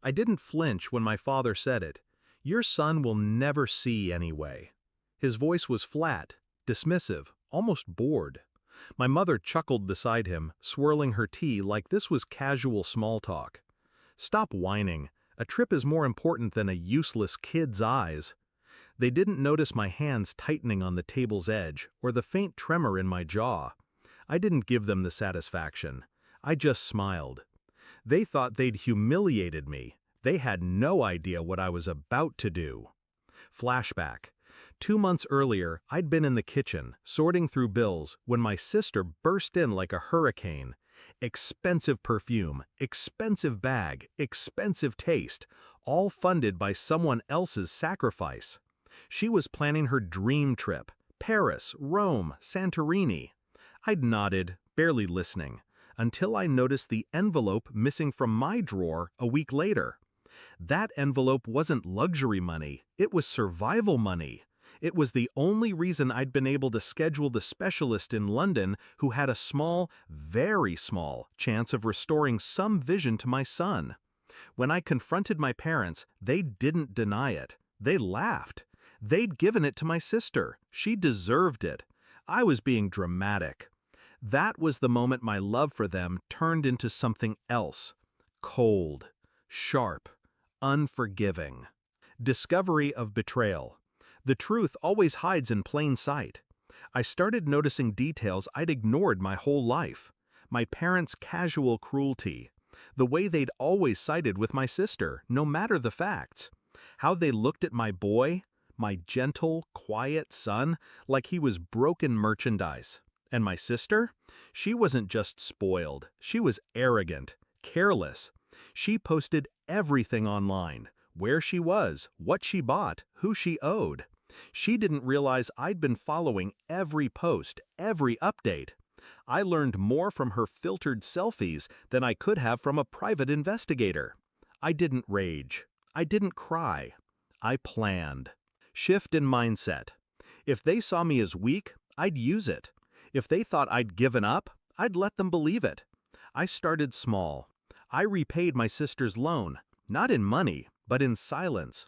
I didn't flinch when my father said it. "Your son will never see anyway." His voice was flat, dismissive, almost bored. My mother chuckled beside him, swirling her tea like this was casual small talk. "Stop whining. A trip is more important than a useless kid's eyes." They didn't notice my hands tightening on the table's edge or the faint tremor in my jaw. I didn't give them the satisfaction. I just smiled. They thought they'd humiliated me. They had no idea what I was about to do. Flashback. 2 months earlier, I'd been in the kitchen, sorting through bills, when my sister burst in like a hurricane. Expensive perfume, expensive bag, expensive taste, all funded by someone else's sacrifice. She was planning her dream trip: Paris, Rome, Santorini. I'd nodded, barely listening, until I noticed the envelope missing from my drawer a week later. That envelope wasn't luxury money, it was survival money. It was the only reason I'd been able to schedule the specialist in London who had a small, very small, chance of restoring some vision to my son. When I confronted my parents, they didn't deny it. They laughed. They'd given it to my sister. She deserved it. I was being dramatic. That was the moment my love for them turned into something else. Cold, sharp, unforgiving. Discovery of betrayal. The truth always hides in plain sight. I started noticing details I'd ignored my whole life. My parents' casual cruelty. The way they'd always sided with my sister, no matter the facts. How they looked at my boy, my gentle, quiet son, like he was broken merchandise. And my sister? She wasn't just spoiled. She was arrogant, careless. She posted everything online: where she was, what she bought, who she owed. She didn't realize I'd been following every post, every update. I learned more from her filtered selfies than I could have from a private investigator. I didn't rage. I didn't cry. I planned. Shift in mindset. If they saw me as weak, I'd use it. If they thought I'd given up, I'd let them believe it. I started small. I repaid my sister's loan, not in money, but in silence.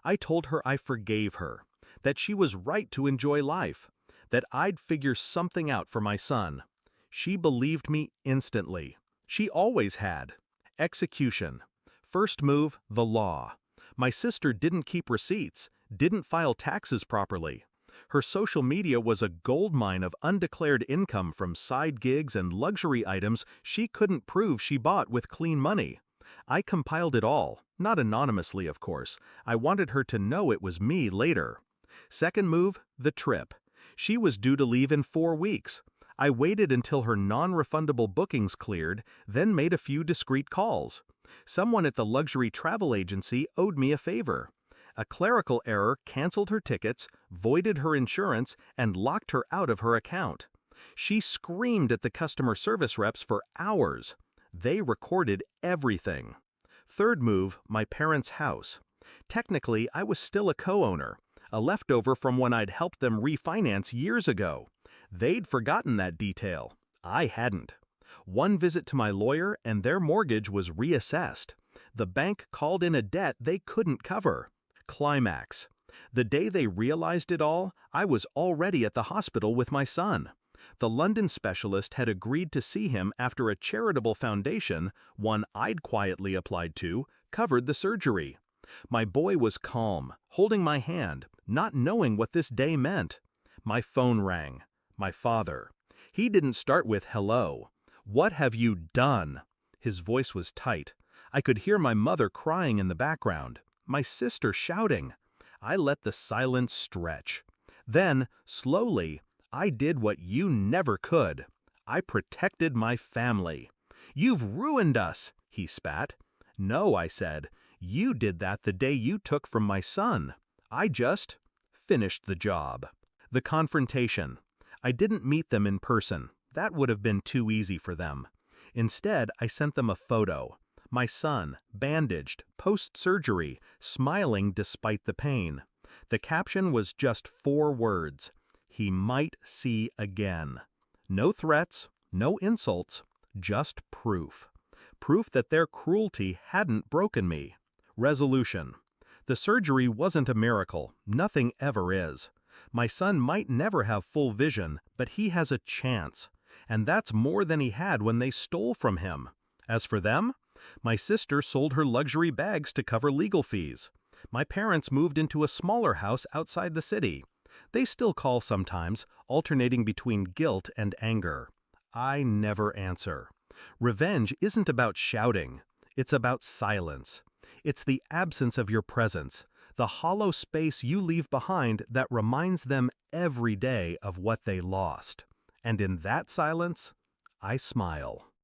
I told her I forgave her, that she was right to enjoy life, that I'd figure something out for my son. She believed me instantly. She always had. Execution. First move, the law. My sister didn't keep receipts, didn't file taxes properly. Her social media was a goldmine of undeclared income from side gigs and luxury items she couldn't prove she bought with clean money. I compiled it all, not anonymously, of course. I wanted her to know it was me later. Second move, the trip. She was due to leave in 4 weeks. I waited until her non-refundable bookings cleared, then made a few discreet calls. Someone at the luxury travel agency owed me a favor. A clerical error canceled her tickets, voided her insurance, and locked her out of her account. She screamed at the customer service reps for hours. They recorded everything. Third move, my parents' house. Technically, I was still a co-owner, a leftover from when I'd helped them refinance years ago. They'd forgotten that detail. I hadn't. One visit to my lawyer and their mortgage was reassessed. The bank called in a debt they couldn't cover. Climax. The day they realized it all, I was already at the hospital with my son. The London specialist had agreed to see him after a charitable foundation, one I'd quietly applied to, covered the surgery. My boy was calm, holding my hand, not knowing what this day meant. My phone rang. My father. He didn't start with hello. "What have you done?" His voice was tight. I could hear my mother crying in the background, my sister shouting. I let the silence stretch. Then, slowly, I did what you never could. I protected my family. "You've ruined us," he spat. "No," I said. "You did that the day you took from my son. I just finished the job." The confrontation. I didn't meet them in person. That would have been too easy for them. Instead, I sent them a photo. My son, bandaged, post-surgery, smiling despite the pain. The caption was just 4 words. He might see again. No threats, no insults, just proof. proof that their cruelty hadn't broken me. Resolution. The surgery wasn't a miracle, nothing ever is. My son might never have full vision, but he has a chance. And that's more than he had when they stole from him. As for them, my sister sold her luxury bags to cover legal fees. My parents moved into a smaller house outside the city. They still call sometimes, alternating between guilt and anger. I never answer. Revenge isn't about shouting. It's about silence. It's the absence of your presence, the hollow space you leave behind that reminds them every day of what they lost. And in that silence, I smile.